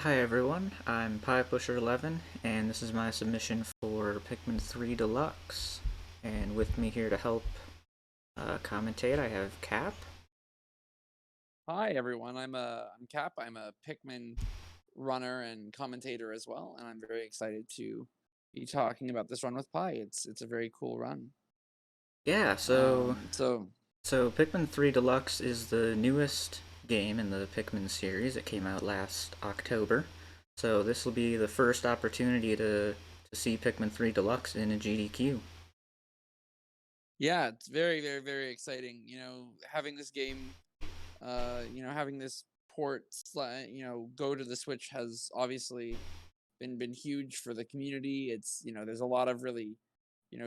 Hi everyone, I'm PiePusher11, and this is my submission for Pikmin 3 Deluxe. And with me here to help commentate, I have Cap. Hi everyone, I'm Cap. I'm a Pikmin runner and commentator as well, and I'm very excited to be talking about this run with Pi. It's a very cool run. Yeah, so So so Pikmin 3 Deluxe is the newest game in the Pikmin series. It came out last October. So this will be the first opportunity to see Pikmin 3 Deluxe in a GDQ. yeah, it's very exciting. Having this game, having this go to the Switch has obviously been huge for the community. There's a lot of really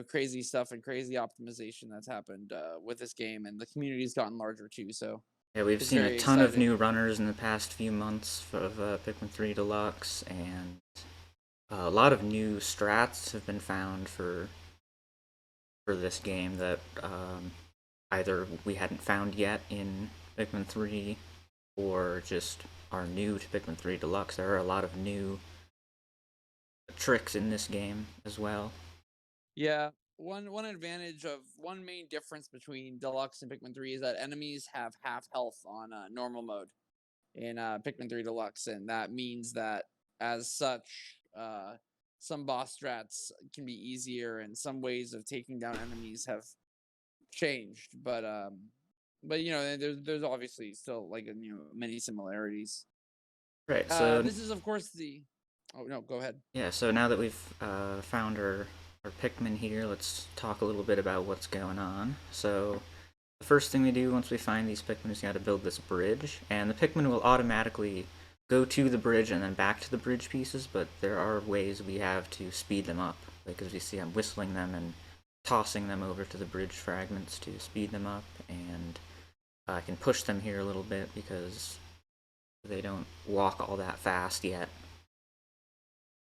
crazy stuff and crazy optimization that's happened with this game, and the community's gotten larger too. So Yeah, we've it's seen a very ton of new exciting. runners in the past few months of Pikmin 3 Deluxe, and a lot of new strats have been found for this game that either we hadn't found yet in Pikmin 3 or just are new to Pikmin 3 Deluxe. There are a lot of new tricks in this game as well. Yeah, one main difference between Deluxe and Pikmin 3 is that enemies have half health on normal mode in Pikmin 3 Deluxe, and that means that as such, some boss strats can be easier, and some ways of taking down enemies have changed. But there's obviously still many similarities. Right, so This is of course the. Oh no, go ahead. yeah, so now that we've found our Pikmin here, let's talk a little bit about what's going on. So the first thing we do once we find these Pikmin is you gotta build this bridge, and the Pikmin will automatically go to the bridge and then back to the bridge pieces, but there are ways we have to speed them up. Like as you see, I'm whistling them and tossing them over to the bridge fragments to speed them up, and I can push them here a little bit because they don't walk all that fast yet.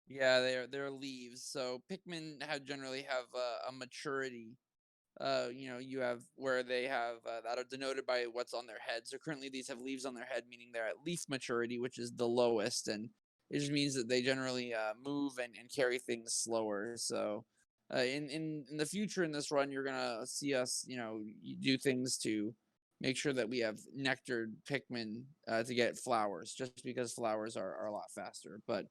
Yeah, they're leaves. So Pikmin have generally have a maturity. You have where they have that are denoted by what's on their head. So currently these have leaves on their head, meaning they're at leaf maturity, which is the lowest, and it just means that they generally move and carry things slower. So in the future in this run, you're gonna see us, do things to make sure that we have nectared Pikmin to get flowers, just because flowers are a lot faster. But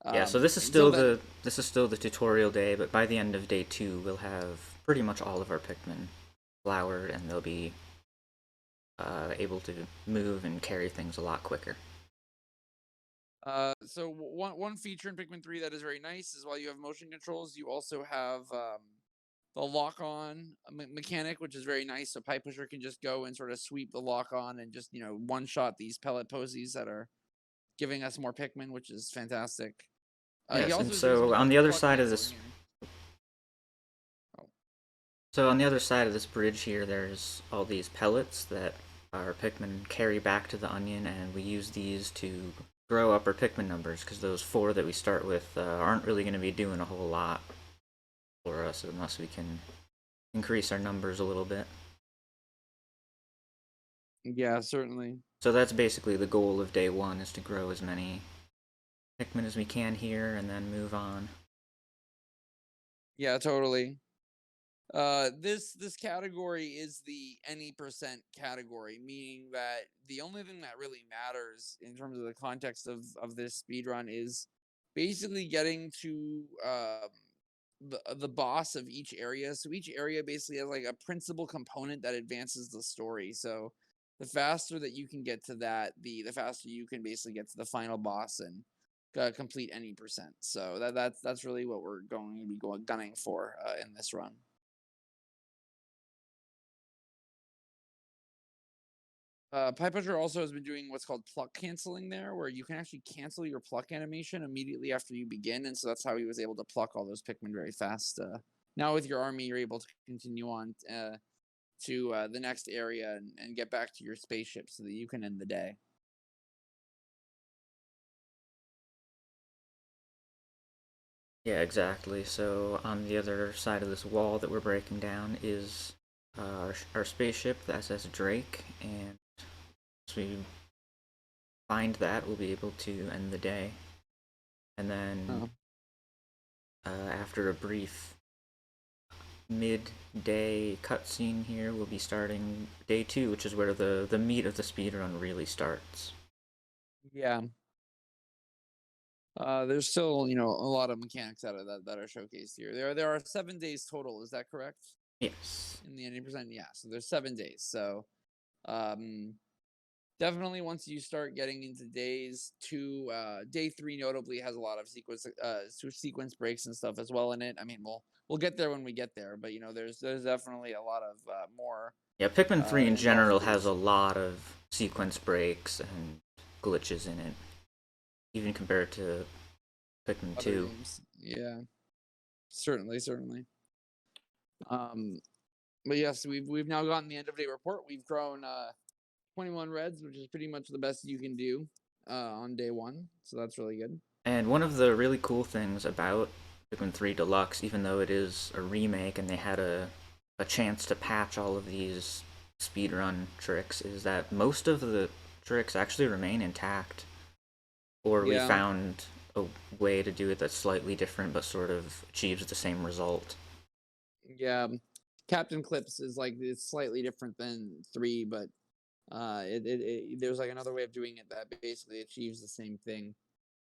Yeah, so until then, this is still the tutorial day, but by the end of day 2, we'll have pretty much all of our Pikmin flowered, and they'll be able to move and carry things a lot quicker. so one feature in Pikmin 3 that is very nice is while you have motion controls, you also have the lock on mechanic, which is very nice. So Pipe Pusher can just go and sort of sweep the lock on and just one shot these pellet posies that are giving us more Pikmin, which is fantastic. He Yes, and also is doing so something on called the other pluck side of canceling this here. Oh, bridge here, there's all these pellets that our Pikmin carry back to the onion, and we use these to grow up our Pikmin numbers, because those 4 that we start with aren't really going to be doing a whole lot for us unless we can increase our numbers a little bit. yeah, certainly. So that's basically the goal of day 1, is to grow as many Pikmin as we can here and then move on. Yeah, totally. This category is the any percent category, meaning that the only thing that really matters in terms of the context of this speed run is basically getting to the boss of each area. So each area basically has like a principal component that advances the story. So the faster that you can get to that, the faster you can basically get to the final boss and complete any percent. So that's really what we're going to be gunning for in this run. Pipe Pusher also has been doing what's called pluck canceling there, where you can actually cancel your pluck animation immediately after you begin, and so that's how he was able to pluck all those Pikmin very fast. Now with your army, you're able to continue on to the next area and get back to your spaceship so that you can end the day. Yeah, exactly. So on the other side of this wall that we're breaking down is our spaceship, the SS Drake, and as we find that, we'll be able to end the day. And then Oh. after a brief mid-day cutscene here, we'll be starting day 2, which is where the meat of the speedrun really starts. Yeah. There's still, you know, a lot of mechanics out of that are showcased here. There are 7 days total. Is that correct? Yes. In the 90%, yeah. So there's 7 days. So um, definitely once you start getting into days two, day three notably has a lot of sequence breaks and stuff as well in it. I mean, we'll get there when we get there, but you know, there's definitely a lot of more Yeah, Pikmin 3 in involved general has days. a lot of sequence breaks and glitches in it, even compared to Pikmin Other 2. games, yeah, certainly. Um, but yes, we've now gotten the end of day report. We've grown 21 reds, which is pretty much the best you can do on day one. So that's really good. And one of the really cool things about Pikmin 3 Deluxe, even though it is a remake and they had a chance to patch all of these speedrun tricks, is that most of the tricks actually remain intact. Or we Yeah, found a way to do it that's slightly different but sort of achieves the same result. yeah. Captain Clips is like it's slightly different than three, but there's like another way of doing it that basically achieves the same thing.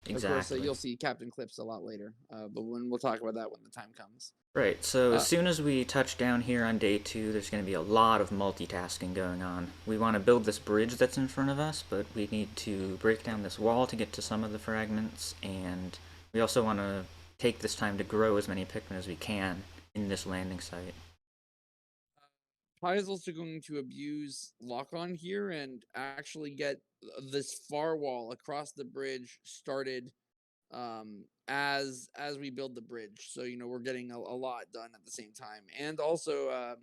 Of course, Exactly. you'll see Captain Clips a lot later, but when we'll talk about that when the time comes. Right, so as Uh, soon as we touch down here on day 2, there's going to be a lot of multitasking going on. We want to build this bridge that's in front of us, but we need to break down this wall to get to some of the fragments, and we also want to take this time to grow as many Pikmin as we can in this landing site. Pi is also going to abuse lock on here and actually get this far wall across the bridge started as we build the bridge. So you know we're getting a lot done at the same time, and also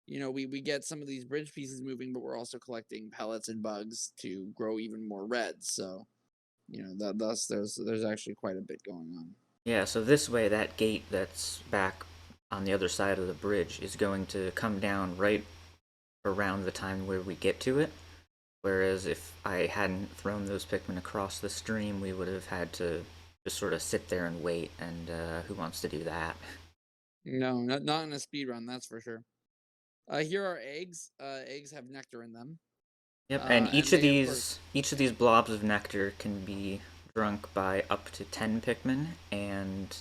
you know we get some of these bridge pieces moving, but we're also collecting pellets and bugs to grow even more reds. So you know that thus there's actually quite a bit going on. Yeah, so this way, that gate that's back on the other side of the bridge is going to come down right around the time where we get to it. Whereas if I hadn't thrown those Pikmin across the stream, we would have had to just sort of sit there and wait, and who wants to do that? No, not in a speed run, that's for sure. Here are eggs. Eggs have nectar in them, Yep, and and they of course. each of these blobs of nectar can be drunk by up to 10 Pikmin, and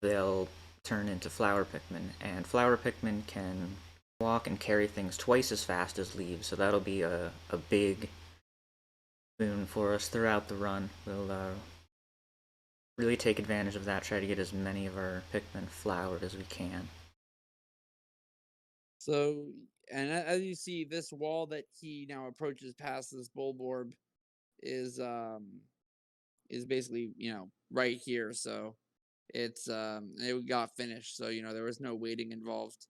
they'll turn into flower Pikmin. And flower Pikmin can walk and carry things twice as fast as leaves, so that'll be a big boon for us throughout the run. We'll really take advantage of that, try to get as many of our Pikmin flowered as we can. So, and as you see, this wall that he now approaches past this bulborb is is basically you know right here. So it got finished. So you know there was no waiting involved.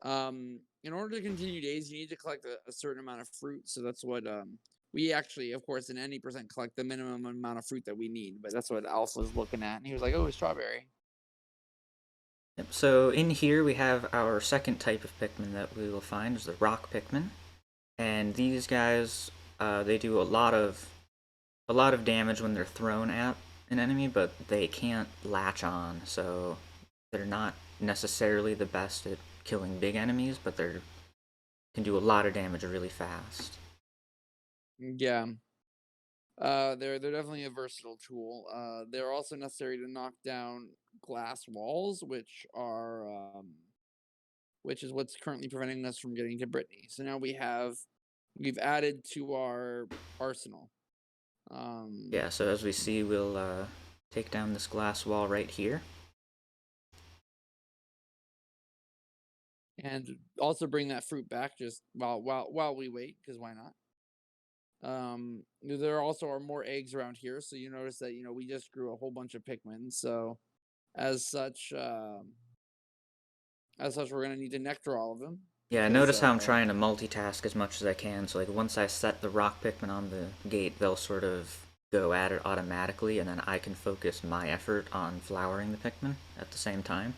In order to continue days, you need to collect a certain amount of fruit. So that's what we actually, of course, in any percent collect the minimum amount of fruit that we need. But that's what Alpha was looking at, and he was like, "Oh, strawberry." Yep, so in here we have our second type of Pikmin that we will find is the rock Pikmin. And these guys, they do a lot of damage when they're thrown at an enemy, but they can't latch on, so they're not necessarily the best at killing big enemies, but they can do a lot of damage really fast. Yeah. They're definitely a versatile tool. They're also necessary to knock down glass walls, which is what's currently preventing us from getting to Brittany. So now we've added to our arsenal. Um, Yeah, so as we see, we'll take down this glass wall right here. and also bring that fruit back just while we wait, because why not? There also are more eggs around here, so you notice that you know we just grew a whole bunch of Pikmin. So as such, we're gonna need to nectar all of them Yeah, because notice how I'm trying to multitask as much as I can. So like once I set the rock Pikmin on the gate, they'll sort of go at it automatically, and then I can focus my effort on flowering the Pikmin at the same time.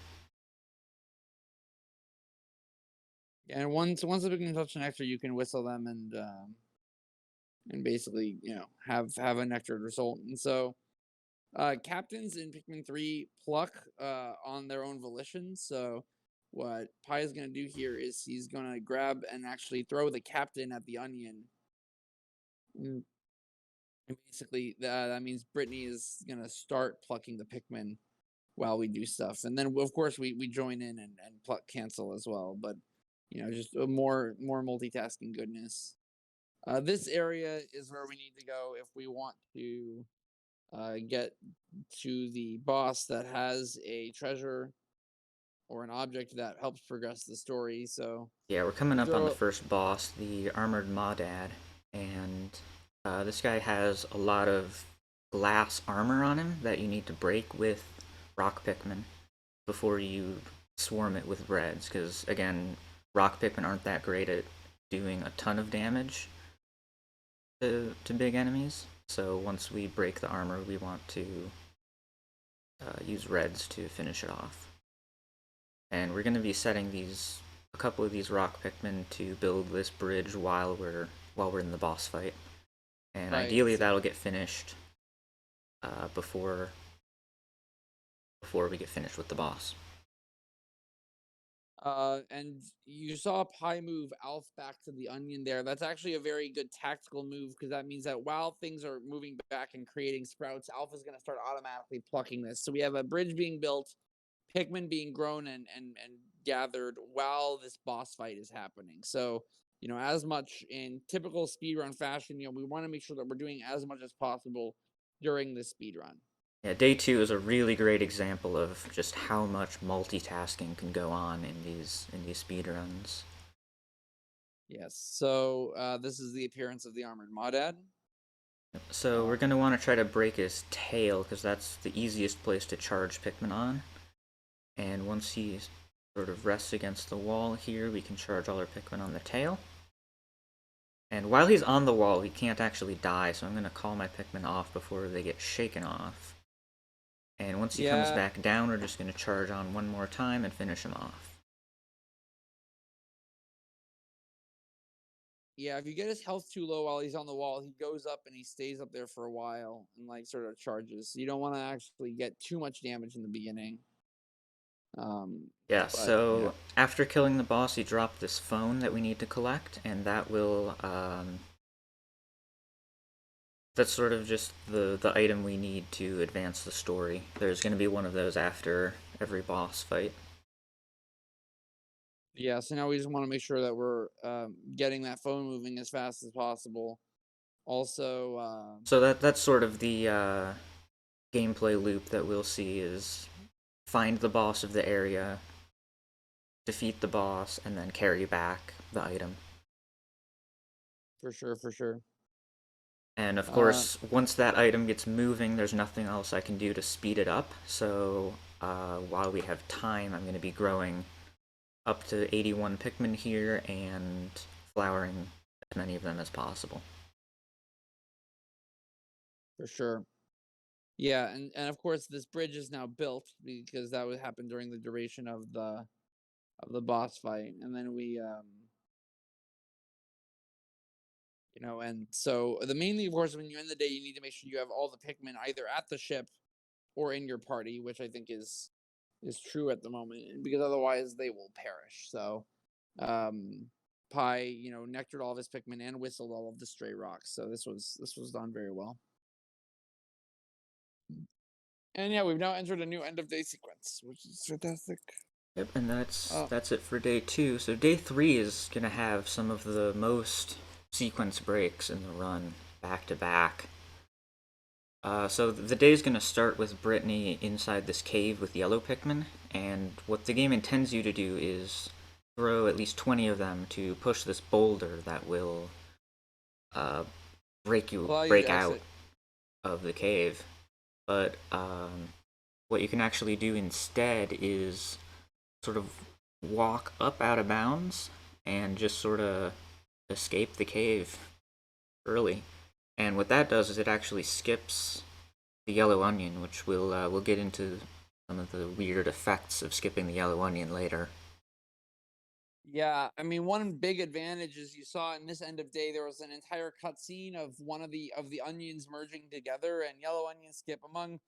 and once the Pikmin touch the nectar, you can whistle them, and and basically, have a nectared result. And so captains in Pikmin 3 pluck on their own volition. So what Pi is going to do here is he's going to grab and actually throw the captain at the onion. And basically, that means Brittany is going to start plucking the Pikmin while we do stuff. And then, of course, we join in and pluck cancel as well. But, just more multitasking goodness. This area is where we need to go if we want to get to the boss that has a treasure or an object that helps progress the story. So Yeah, we're coming we up on the throw. first boss, the Armored Maudad, and this guy has a lot of glass armor on him that you need to break with rock Pikmin before you swarm it with reds, because again, rock Pikmin aren't that great at doing a ton of damage to big enemies. So once we break the armor, we want to use reds to finish it off. And we're going to be setting a couple of these rock Pikmin to build this bridge while we're in the boss fight. And Right. ideally that'll get finished before we get finished with the boss. And you saw Pi move Alf back to the onion there. That's actually a very good tactical move because that means that while things are moving back and creating sprouts, Alf is going to start automatically plucking this. So we have a bridge being built, Pikmin being grown and gathered while this boss fight is happening. So, as much in typical speedrun fashion, we want to make sure that we're doing as much as possible during this speedrun. Yeah, day 2 is a really great example of just how much multitasking can go on in these speedruns. Yes. So this is the appearance of the armored Maudad. So we're Um, going to want to try to break his tail, because that's the easiest place to charge Pikmin on. And once he sort of rests against the wall here, we can charge all our Pikmin on the tail. And while he's on the wall, he can't actually die, so I'm going to call my Pikmin off before they get shaken off. And once he comes yeah, back down, we're just going to charge on one more time and finish him off. yeah. If you get his health too low while he's on the wall, he goes up and he stays up there for a while and like sort of charges. So you don't want to actually get too much damage in the beginning. Um, Yeah, but so after killing the boss, he dropped this phone that we need to collect, and that will, that's sort of just the item we need to advance the story. There's going to be one of those after every boss fight. yeah. So now we just want to make sure that we're getting that phone moving as fast as possible. Also, So that's sort of the gameplay loop that we'll see is find the boss of the area, defeat the boss, and then carry back the item. for sure, for sure. And of Uh, course, once that item gets moving, there's nothing else I can do to speed it up. So while we have time, I'm going to be growing up to 81 Pikmin here and flowering as many of them as possible. for sure. Yeah, and of course this bridge is now built because that would happen during the duration of the boss fight, and then we and so the main thing, of course, when you end the day, you need to make sure you have all the Pikmin either at the ship or in your party, which I think is true at the moment, because otherwise they will perish. So, um, Pi, nectared all of his Pikmin and whistled all of the stray rocks. So this was done very well. And yeah, we've now entered a new end of day sequence, which is fantastic. Yep, and that's Uh, that's it for day 2. So day 3 is gonna have some of the most sequence breaks in the run back to back. So the day is gonna start with Brittany inside this cave with yellow Pikmin, and what the game intends you to do is throw at least 20 of them to push this boulder that will uh, allow you to break out exit. of the cave. But what you can actually do instead is sort of walk up out of bounds and just sort of escape the cave early. And what that does is it actually skips the yellow onion, which we'll get into some of the weird effects of skipping the yellow onion later. Yeah, I mean, one big advantage is you saw in this end of day there was an entire cutscene of one of the onions merging together, and yellow onion skip among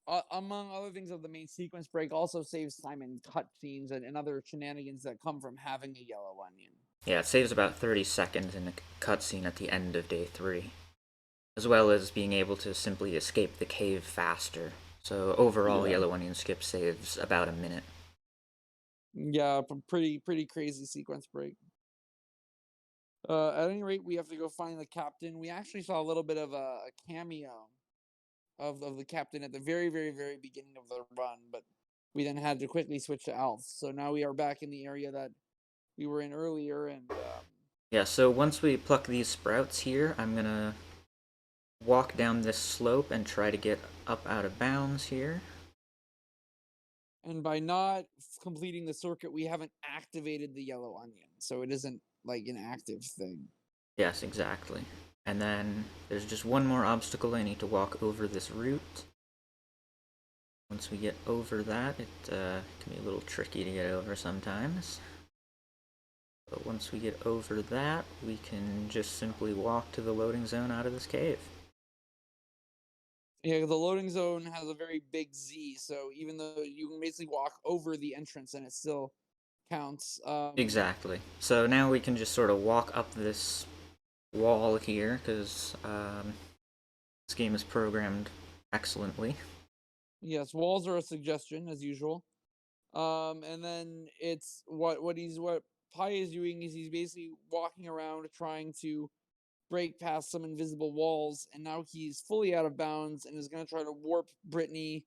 other things of the main sequence break also saves time in cutscenes and other shenanigans that come from having a yellow onion. Yeah, it saves about 30 seconds in the cutscene at the end of day 3, as well as being able to simply escape the cave faster. So overall, Yeah, Yellow Onion Skip saves about a minute. yeah, pretty crazy sequence break. At any rate, we have to go find the captain. We actually saw a little bit of a cameo of the captain at the very beginning of the run, but we then had to quickly switch to Alf. So now we are back in the area that we were in earlier, and Yeah, so once we pluck these sprouts here, I'm gonna walk down this slope and try to get up out of bounds here. by not completing the circuit, we haven't activated the yellow onion, so it isn't like an active thing. Yes, exactly. And then there's just one more obstacle. I need to walk over this route. Once we get over that, it can be a little tricky to get over sometimes. But once we get over that, we can just simply walk to the loading zone out of this cave. Yeah, the loading zone has a very big Z, so even though you can basically walk over the entrance and it still counts. Exactly. So now we can just sort of walk up this wall here, because this game is programmed excellently. Yes, walls are a suggestion as usual. And then it's what Pi is doing is he's basically walking around trying to break past some invisible walls, and now he's fully out of bounds and is going to try to warp Brittany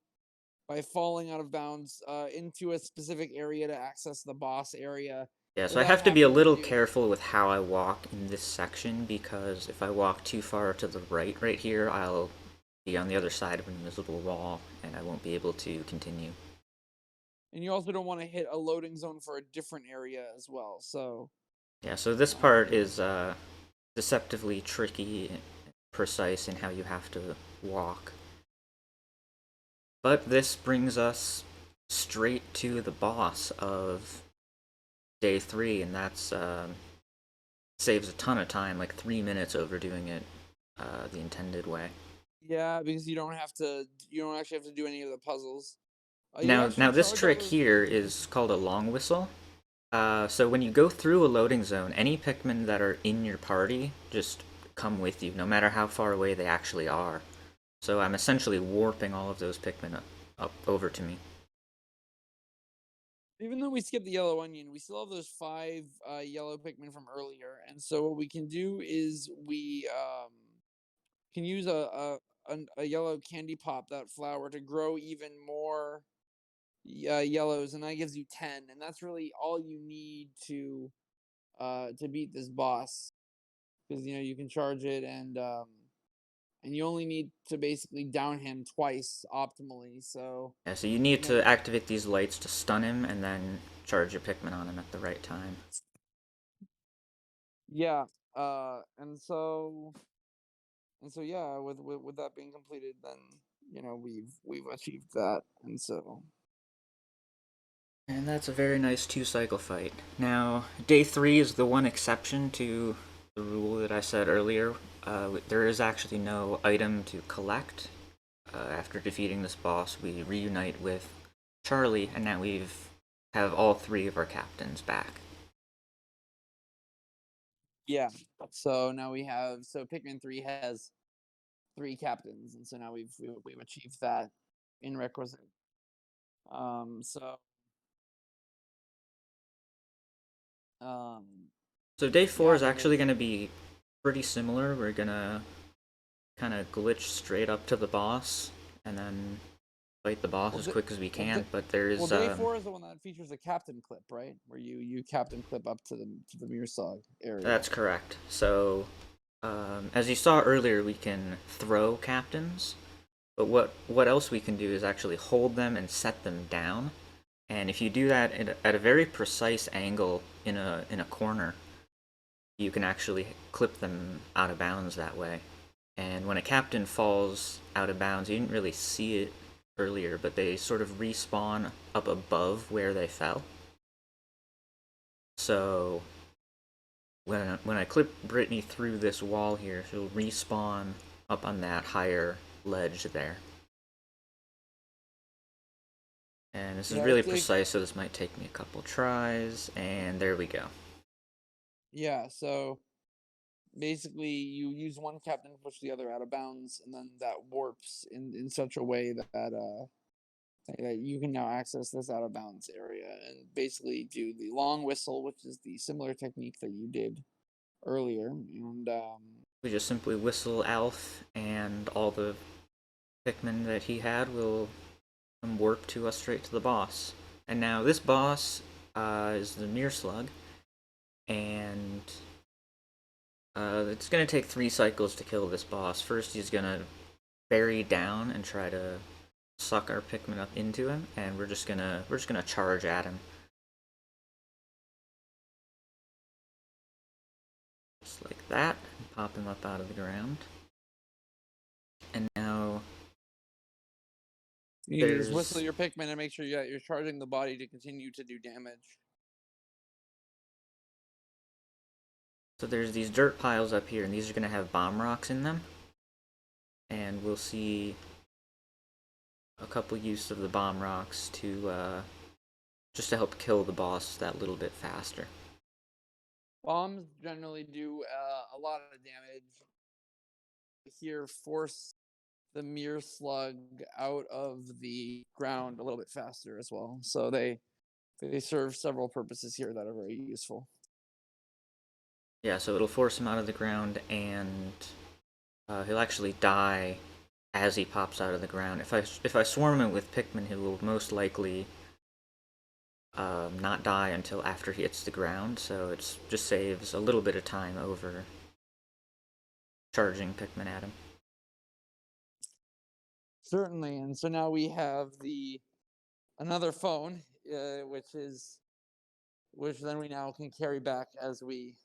by falling out of bounds into a specific area to access the boss area Yeah, so I without have to be a having to little do. careful with how I walk in this section, because if I walk too far to the right here, I'll be on the other side of an invisible wall and I won't be able to continue. And you also don't want to hit a loading zone for a different area as well. So, Yeah, so this part um, is deceptively tricky and precise in how you have to walk. But this brings us straight to the boss of day 3, and that's saves a ton of time, like 3 minutes overdoing it the intended way. yeah, because you don't actually have to do any of the puzzles. You Now actually this charge all trick those. here is called a long whistle. So when you go through a loading zone, any Pikmin that are in your party just come with you, no matter how far away they actually are. So I'm essentially warping all of those Pikmin up over to me. Even though we skipped the yellow onion, we still have those five yellow Pikmin from earlier, and so what we can do is we can use a yellow candy pop, that flower, to grow even more yellows, and that gives you 10, and that's really all you need to beat this boss, because you can charge it, and you only need to basically down him twice optimally. So Yeah, so you need you know, to activate these lights to stun him and then charge your Pikmin on him at the right time. yeah, and so yeah, with that being completed, then we've achieved that, and so And that's a very nice 2-cycle fight. Now, day 3 is the one exception to the rule that I said earlier. There is actually no item to collect. After defeating this boss, we reunite with Charlie, and now have all 3 of our captains back. yeah. So now Pikmin 3 has 3 captains, and so now we've achieved that in requisite. So um, So day 4 yeah, is I mean actually it's going to be pretty similar. We're going to kind of glitch straight up to the boss, and then fight the boss well, as quick as we well, can, but there's day 4 is the one that features a captain clip, right? Where you captain clip up to the Mirsog area. that's correct. So, as you saw earlier, we can throw captains, but what else we can do is actually hold them and set them down. And if you do that at a very precise angle in a corner, you can actually clip them out of bounds that way. And when a captain falls out of bounds, you didn't really see it earlier, but they sort of respawn up above where they fell. So when I clip Brittany through this wall here, she'll respawn up on that higher ledge there. And this is Yeah, really precise, so this might take me a couple tries, and there we go. yeah. So basically, you use one captain to push the other out of bounds, and then that warps in such a way that you can now access this out of bounds area and basically do the long whistle, which is the similar technique that you did earlier. And We just simply whistle Alf, and all the Pikmin that he had will come warp to us straight to the boss. And now this boss is the Mirror Slug, and it's gonna take 3 cycles to kill this boss. First, he's gonna bury down and try to suck our Pikmin up into him, and we're just gonna charge at him. Just like that, and pop him up out of the ground. And now you just whistle your Pikmin and make sure you're charging the body to continue to do damage. so there's these dirt piles up here, and these are gonna have bomb rocks in them. And we'll see a couple use of the bomb rocks to just to help kill the boss that little bit faster. Bombs generally do a lot of damage. Here, force the Mirror Slug out of the ground a little bit faster as well. So they serve several purposes here that are very useful. Yeah, so it'll force him out of the ground, and he'll actually die as he pops out of the ground. If I swarm him with Pikmin, he will most likely not die until after he hits the ground. So it just saves a little bit of time over charging Pikmin at him. Certainly, and so now we have another phone, which then we now can carry back as we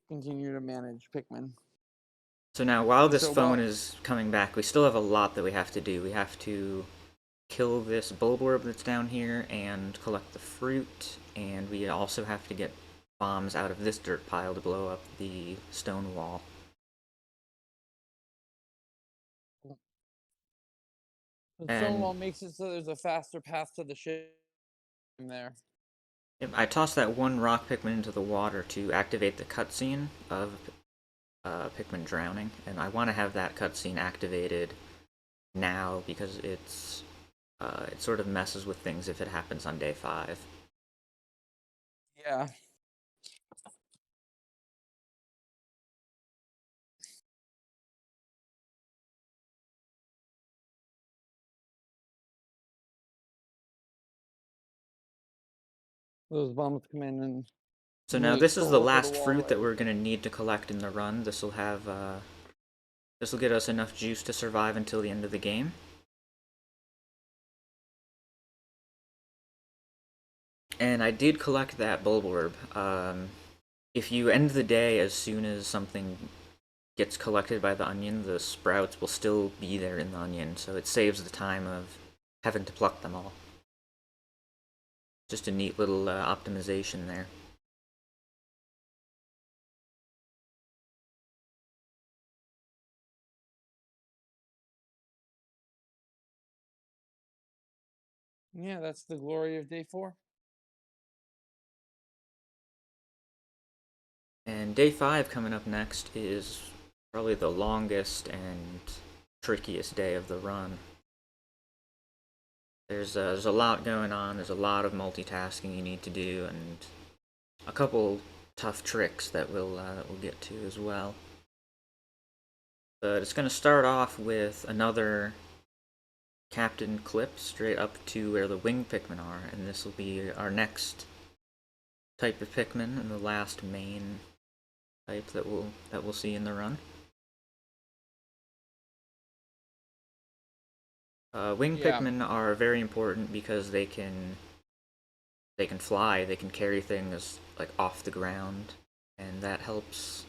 continue to manage Pikmin. So now, while this So phone is coming back, we still have a lot that we have to do. We have to kill this bulborb that's down here and collect the fruit, and we also have to get bombs out of this dirt pile to blow up the stone wall. the stone And wall makes it so there's a faster path to the ship there. I tossed that one rock Pikmin into the water to activate the cutscene of Pikmin drowning, and I want to have that cutscene activated now because it sort of messes with things if it happens on day 5. Yeah. Those bombs come in and So now nearly this is the soar for the last wall. fruit that we're going to need to collect in the run. This will get us enough juice to survive until the end of the game. And I did collect that bulborb. If you end the day as soon as something gets collected by the onion, the sprouts will still be there in the onion, so it saves the time of having to pluck them all. Just a neat little optimization there. Yeah, that's the glory of day 4. And day 5 coming up next is probably the longest and trickiest day of the run. There's a lot going on, there's a lot of multitasking you need to do, and a couple tough tricks that we'll get to as well. But it's going to start off with another captain clip straight up to where the wing Pikmin are, and this will be our next type of Pikmin and the last main type that we'll see in the run. Wing Pikmin are very important because they can fly, they can carry things like off the ground, and that helps.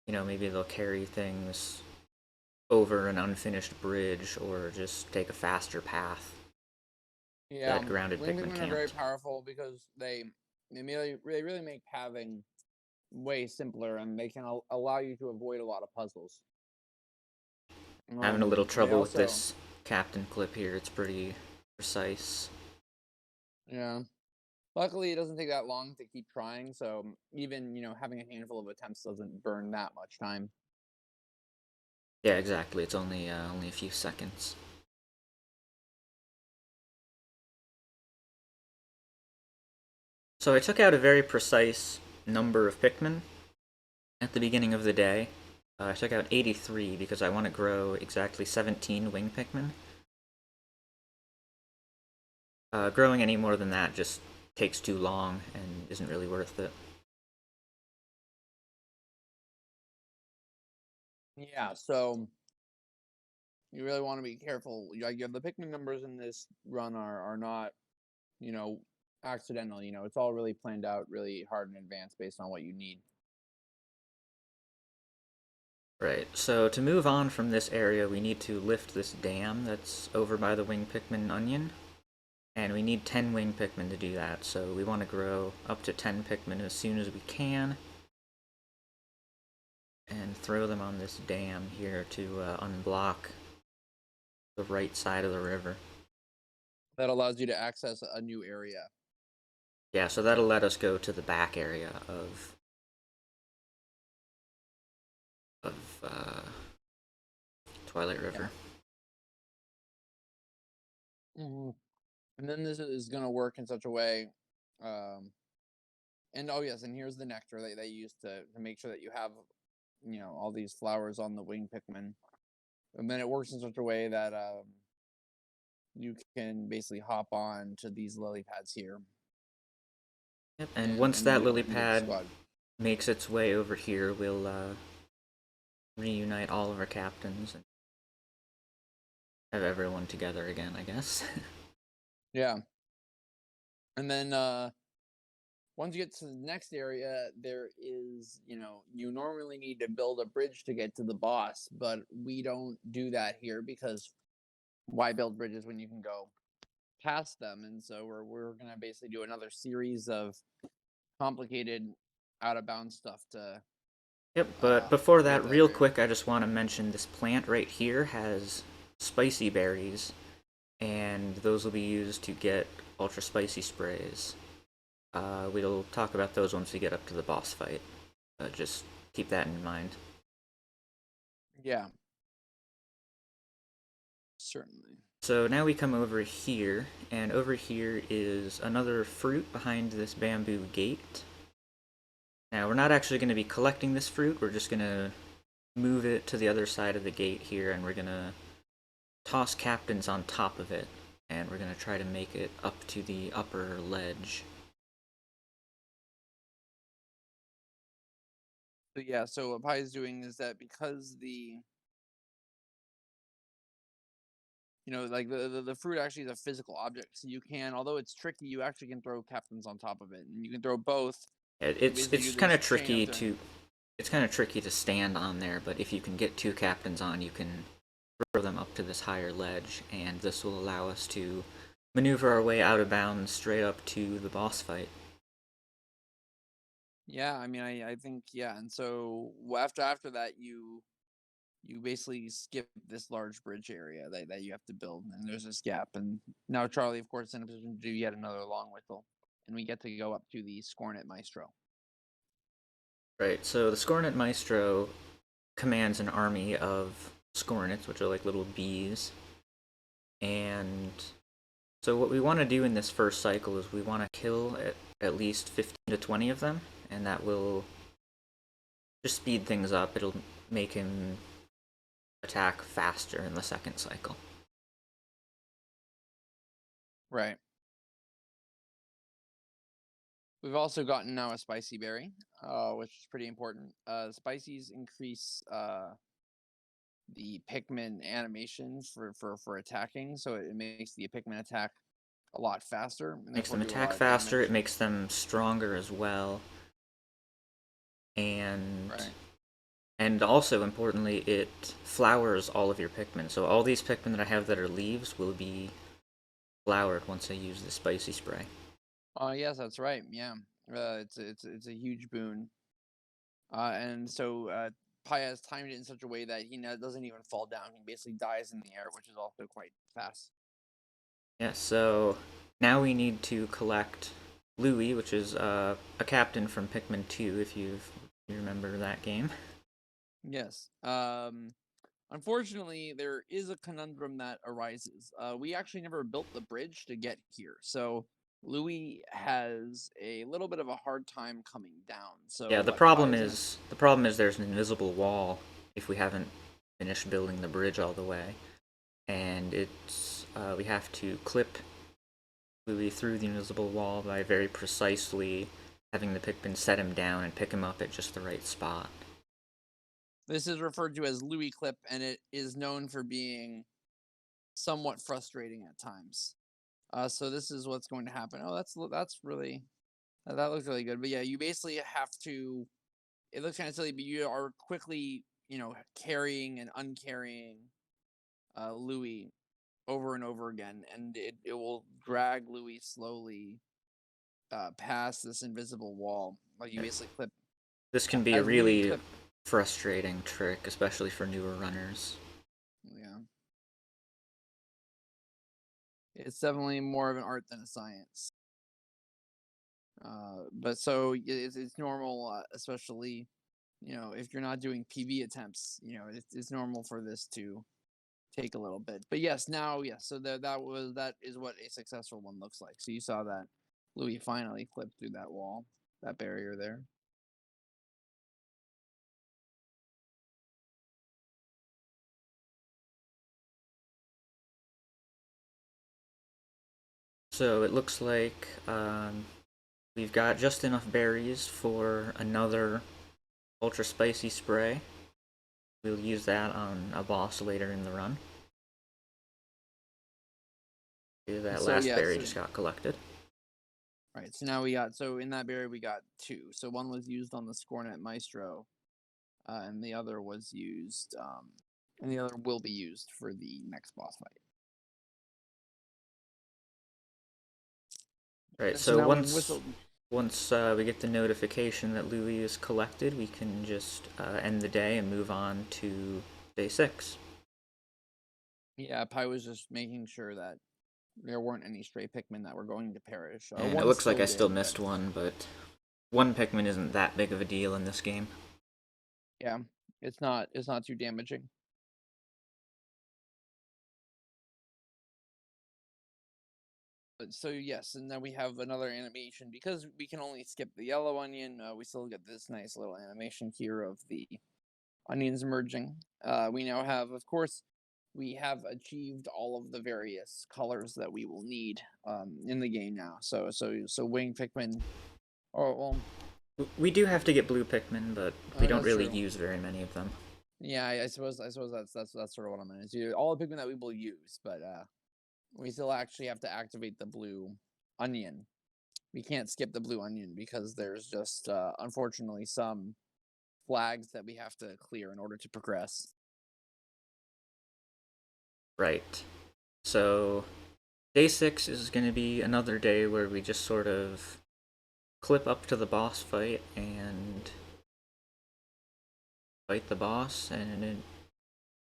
Maybe they'll carry things over an unfinished bridge or just take a faster path. Yeah, that grounded wing Pikmin Pikmin are very can't. powerful because they really make pathing way simpler, and they can allow you to avoid a lot of puzzles. Having a little They trouble with also, this captain clip here. It's pretty precise. yeah. Luckily, it doesn't take that long to keep trying, so even having a handful of attempts doesn't burn that much time. Yeah, exactly. It's only a few seconds. So I took out a very precise number of Pikmin at the beginning of the day. I took out 83 because I want to grow exactly 17 wing Pikmin. Growing any more than that just takes too long and isn't really worth it. Yeah, so you really want to be careful. Like, the Pikmin numbers in this run are not, you know, accidental. It's all really planned out really hard in advance based on what you need. Right, so to move on from this area, we need to lift this dam that's over by the wing Pikmin onion. And we need 10 wing Pikmin to do that, so we want to grow up to 10 Pikmin as soon as we can. And throw them on this dam here to unblock the right side of the river. That allows you to access a new area. Yeah, so that'll let us go to the back area of Twilight River. Yeah. And then this is going to work in such a way. Um, and oh yes, and here's the nectar that they use to make sure that you have all these flowers on the wing Pikmin. And then it works in such a way that you can basically hop on to these lily pads here, Yep, and once and then that you don't lily have to leave the pad squad. makes its way over here, we'll reunite all of our captains and have everyone together again, I guess. Yeah, and then once you get to the next area, there is you normally need to build a bridge to get to the boss, but we don't do that here because why build bridges when you can go past them? And so we're gonna basically do another series of complicated out of bounds stuff to Yep, but before get that, to that real area. quick, I just want to mention this plant right here has spicy berries, and those will be used to get ultra spicy sprays. We'll talk about those once we get up to the boss fight. Just keep that in mind. Yeah, certainly. So now we come over here, and over here is another fruit behind this bamboo gate. Now, we're not actually going to be collecting this fruit, we're just going to move it to the other side of the gate here, and we're going to toss captains on top of it, and we're going to try to make it up to the upper ledge. So yeah, so what Pi is doing is that because like the fruit actually is a physical object, so you can, although it's tricky, you actually can throw captains on top of it, and you can throw both. You It's basically do it's kind this of chain of tricky throwing. to it's kind of tricky to stand on there, but if you can get two captains on, you can throw them up to this higher ledge, and this will allow us to maneuver our way out of bounds straight up to the boss fight. Yeah, I mean, I think, yeah, and so after that, you basically skip this large bridge area that you have to build, and there's this gap, and now Charlie, of course, is in a position to do yet another long whistle, and we get to go up to the Scornet Maestro. Right, so the Scornet Maestro commands an army of Scornets, which are like little bees, and so what we want to do in this first cycle is we want to kill at least 15 to 20 of them, and that will just speed things up. It'll make him attack faster in the second cycle. Right. We've also gotten now a spicy berry, which is pretty important. Spicies increase the Pikmin animation for attacking, so it makes the Pikmin attack a lot faster and Makes therefore them do a attack lot of faster, it damage. makes them stronger as well, and Right. and also importantly, it flowers all of your Pikmin. So all these Pikmin that I have that are leaves will be flowered once I use the spicy spray. Yes, that's right. Yeah, it's a huge boon. And so Pi has timed it in such a way that he doesn't even fall down. He basically dies in the air, which is also quite fast. Yeah, so now we need to collect Louie, which is a captain from Pikmin 2, if you remember that game. Yes. Unfortunately, there is a conundrum that arises. We actually never built the bridge to get here, so Louis has a little bit of a hard time coming down. So Yeah, what Pi is gonna the problem is there's an invisible wall if we haven't finished building the bridge all the way, and it's we have to clip Louis through the invisible wall by very precisely having the Pikmin set him down and pick him up at just the right spot. This is referred to as Louis clip, and it is known for being somewhat frustrating at times. So this is what's going to happen. Oh, that's really that looks really good. But yeah, you basically have to. It looks kind of silly, but you are quickly, carrying and uncarrying Louis over and over again, and it will drag Louis slowly past this invisible wall. Like you basically clip This can be a as Louis really clip. frustrating trick, especially for newer runners. Yeah, it's definitely more of an art than a science. But so it's normal, especially if you're not doing PB attempts. It's normal for this to take a little bit. But yes, now yes. So that is what a successful one looks like. So you saw that Louis finally clipped through that wall, that barrier there. So it looks like we've got just enough berries for another ultra spicy spray. We'll use that on a boss later in the run. That So last yeah, berry so just got collected. right. So now so in that barrier we got two. So one was used on the Scornet Maestro, and the other was used, and the other will be used for the next boss fight. Right, And so so now we've once whistled. once we get the notification that Louis is collected, we can just end the day and move on to day 6. Yeah, Pi was just making sure that there weren't any stray Pikmin that were going to perish. And it One looks like still I still did, but missed one, but one Pikmin isn't that big of a deal in this game. yeah, it's not too damaging. But so yes, and then we have another animation because we can only skip the yellow onion. We still get this nice little animation here of the onions merging. We now have, of course, we have achieved all of the various colors that we will need in the game now. So wing Pikmin. Oh well, We do have to get blue Pikmin, but we don't that's really true. use very many of them. Yeah, I suppose that's sort of what I'm gonna do. All the Pikmin that we will use, but we still actually have to activate the blue onion. We can't skip the blue onion because there's just unfortunately some flags that we have to clear in order to progress. Right. So day 6 is going to be another day where we just sort of clip up to the boss fight and fight the boss, and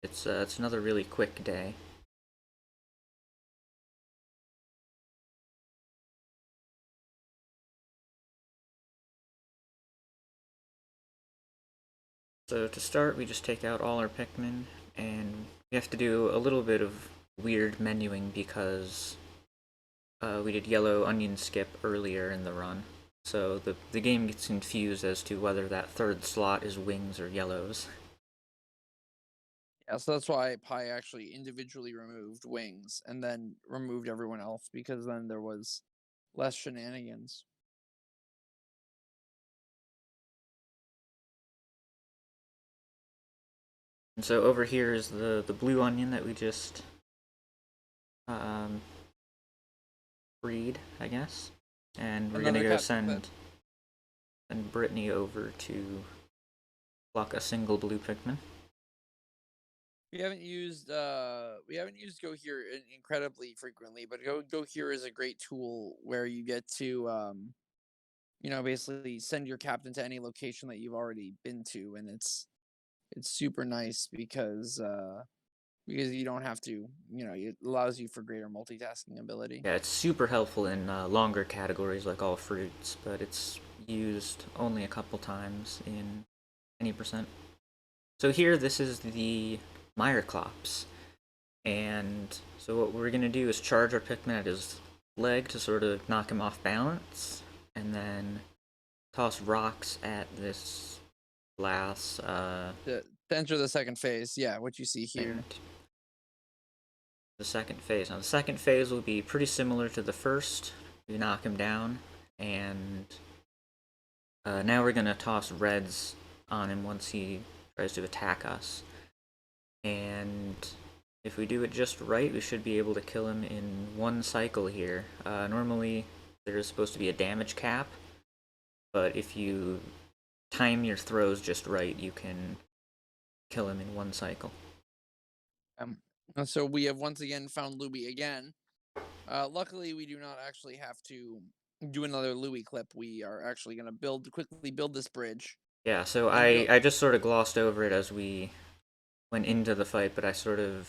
it's another really quick day. So to start, we just take out all our Pikmin, and we have to do a little bit of weird menuing because we did yellow onion skip earlier in the run. So the game gets confused as to whether that third slot is wings or yellows. Yeah, so that's why Pi actually individually removed wings and then removed everyone else because then there was less shenanigans. And so over here is the blue onion that we just um, freed, I guess. And we're gonna Another go captain that send Brittany over to pluck a single blue Pikmin. we haven't used Go Here incredibly frequently, but Go Here is a great tool where you get to basically send your captain to any location that you've already been to, and it's super nice because you don't have to, it allows you for greater multitasking ability. Yeah, it's super helpful in longer categories like all fruits, but it's used only a couple times in any percent. So here, this is the Meyerclops. And so what we're going to do is charge our Pikmin at his leg to sort of knock him off balance, and then toss rocks at this glass To enter the second phase, yeah, what you see here. thing. The second phase. Now the second phase will be pretty similar to the first. We knock him down, and now we're going to toss reds on him once he tries to attack us. And if we do it just right, we should be able to kill him in one cycle here. Normally, there's supposed to be a damage cap, but if you time your throws just right, you can kill him in one cycle. So we have once again found Louis again. Luckily, we do not actually have to do another Louis clip. We are actually going to quickly build this bridge. Yeah, so And I just sort of glossed over it as we went into the fight, but I sort of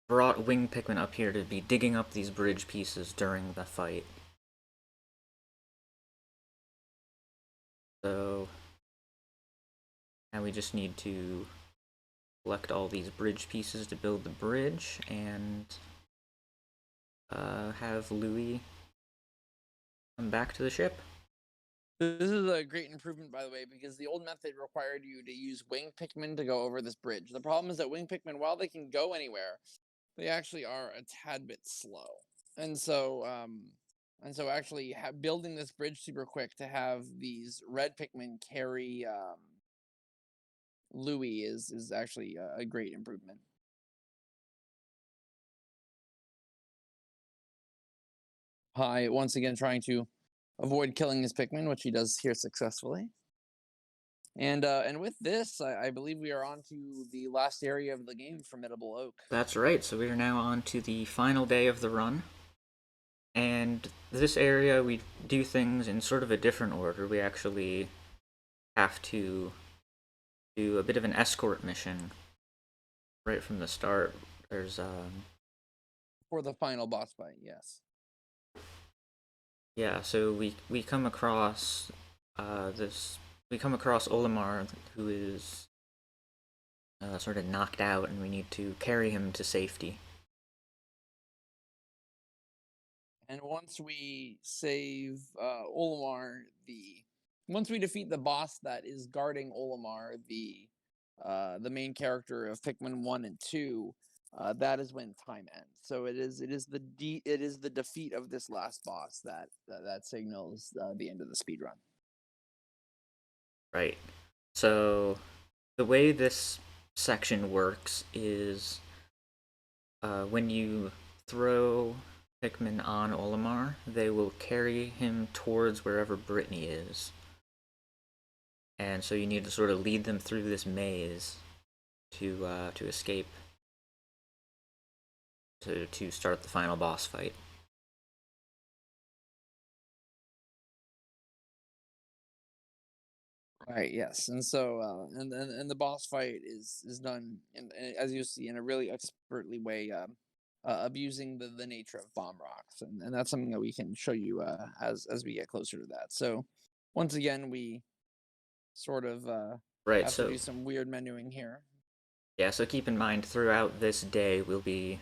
brought Wing Pikmin up here to be digging up these bridge pieces during the fight. So now we just need to collect all these bridge pieces to build the bridge and have Louis come back to the ship. This is a great improvement, by the way, because the old method required you to use wing Pikmin to go over this bridge. The problem is that wing Pikmin, while they can go anywhere, they actually are a tad bit slow. And so, actually building this bridge super quick to have these red Pikmin carry Louis is actually a great improvement. Hi, once again trying to avoid killing his Pikmin, which he does here successfully. And with this, I believe we are on to the last area of the game, Formidable Oak. That's right, so we are now on to the final day of the run. And this area, we do things in sort of a different order. We actually have to do a bit of an escort mission right from the start. There's For the final boss fight, yes. yeah, so we come across we come across Olimar, who is sort of knocked out, and we need to carry him to safety. And once we save Olimar, once we defeat the boss that is guarding Olimar, the main character of Pikmin 1 and 2, that is when time ends. So it is the defeat of this last boss that signals the end of the speed run. Right. So the way this section works is when you throw Pikmin on Olimar, they will carry him towards wherever Brittany is. And so you need to sort of lead them through this maze to escape to start the final boss fight. Right. Yes. And so, and the boss fight is done, as you see, in a really expertly way, abusing the nature of bomb rocks, and that's something that we can show you as we get closer to that. So, once again, we sort of Right. have to So do some weird menuing here. yeah. So keep in mind, throughout this day, we'll be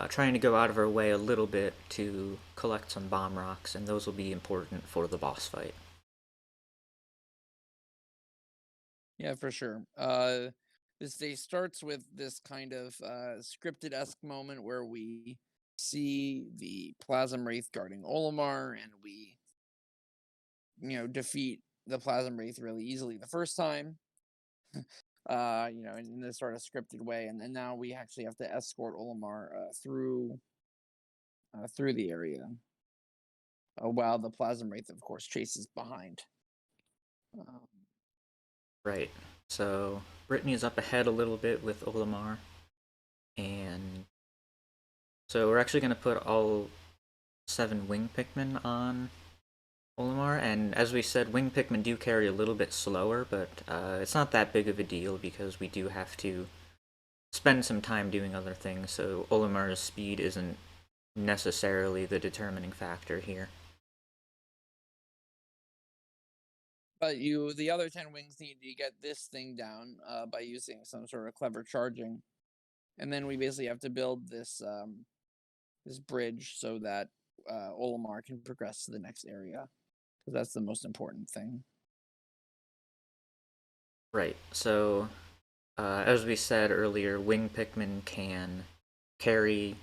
trying to go out of our way a little bit to collect some bomb rocks, and those will be important for the boss fight. Yeah, for sure. This day starts with this kind of scripted-esque moment where we see the Plasm Wraith guarding Olimar, and we, defeat the Plasm Wraith really easily the first time. In this sort of scripted way, and then now we actually have to escort Olimar through the area, while the Plasm Wraith, of course, chases behind. Um, Right. So Brittany is up ahead a little bit with Olimar. And so we're actually going to put all 7 wing Pikmin on Olimar, and as we said, wing Pikmin do carry a little bit slower, but it's not that big of a deal because we do have to spend some time doing other things, so Olimar's speed isn't necessarily the determining factor here. But the other 10 wings need to get this thing down by using some sort of clever charging, and then we basically have to build this this bridge so that Olimar can progress to the next area, because that's the most important thing. Right, so as we said earlier, wing Pikmin can carry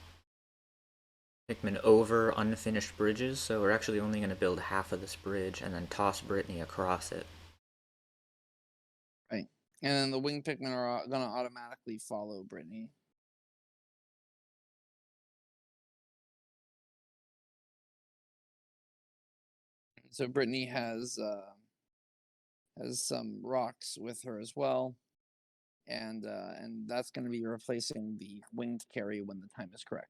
Pikmin over unfinished bridges, so we're actually only going to build half of this bridge and then toss Brittany across it. Right, and then the wing Pikmin are gonna automatically follow Brittany. So Brittany has some rocks with her as well, and that's going to be replacing the winged carry when the time is correct.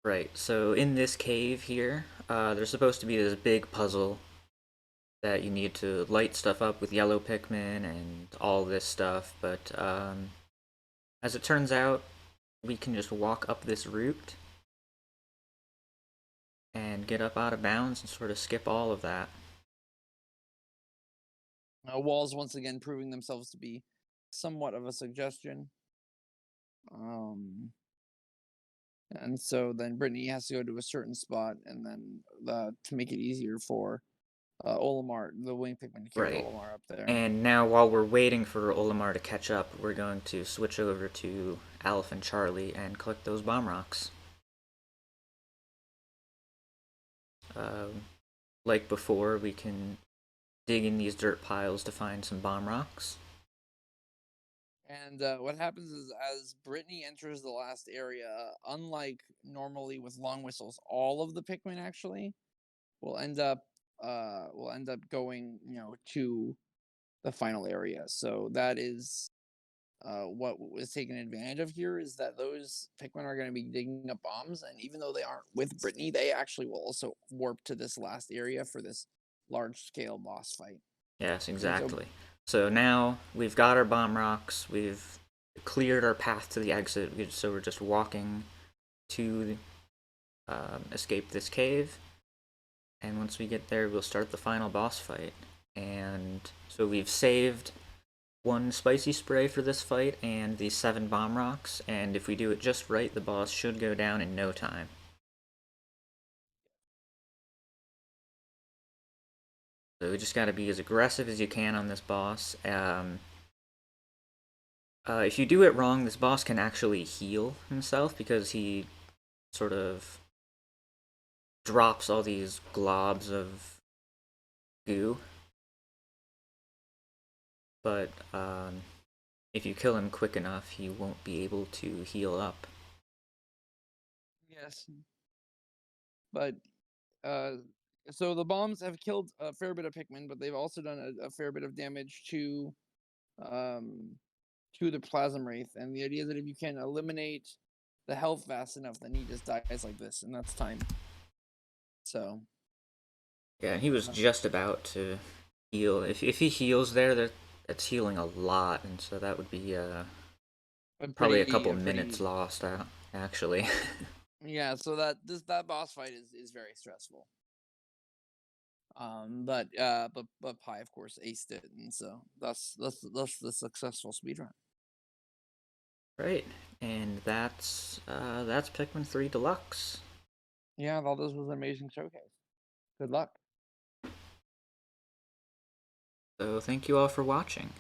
Right, so in this cave here, there's supposed to be this big puzzle that you need to light stuff up with yellow Pikmin and all this stuff, but as it turns out, we can just walk up this route and get up out of bounds and sort of skip all of that. Walls once again proving themselves to be somewhat of a suggestion. And so then Brittany has to go to a certain spot, and then to make it easier for Olimar, the wing Pikmin, to carry Right. Olimar up there. And now while we're waiting for Olimar to catch up, we're going to switch over to Alf and Charlie and collect those bomb rocks. Like before, we can dig in these dirt piles to find some bomb rocks. And what happens is, as Brittany enters the last area, unlike normally with long whistles, all of the Pikmin actually will end up going, to the final area. So that is what was taken advantage of here, is that those Pikmin are going to be digging up bombs, and even though they aren't with Brittany, they actually will also warp to this last area for this large scale boss fight. Yes, And so exactly. So now we've got our bomb rocks, we've cleared our path to the exit, so we're just walking to escape this cave. And once we get there, we'll start the final boss fight. And so we've saved 1 spicy spray for this fight and the 7 bomb rocks, and if we do it just right, the boss should go down in no time. So we just gotta be as aggressive as you can on this boss. If you do it wrong, this boss can actually heal himself because he sort of drops all these globs of goo. But if you kill him quick enough, he won't be able to heal up. yes, but so the bombs have killed a fair bit of Pikmin, but they've also done a fair bit of damage um to the Plasm Wraith. And the idea is that if you can eliminate the health fast enough, then he just dies like this, and that's time. So Yeah, and he was just about to heal. If he heals there, that's healing a lot, and so that would be probably a couple minutes lost out, actually. yeah. So that boss fight is very stressful. But Pi of course aced it, and so that's the successful speedrun. Right, and that's Pikmin 3 Deluxe. Yeah, I thought this was an amazing showcase. Good luck. So thank you all for watching.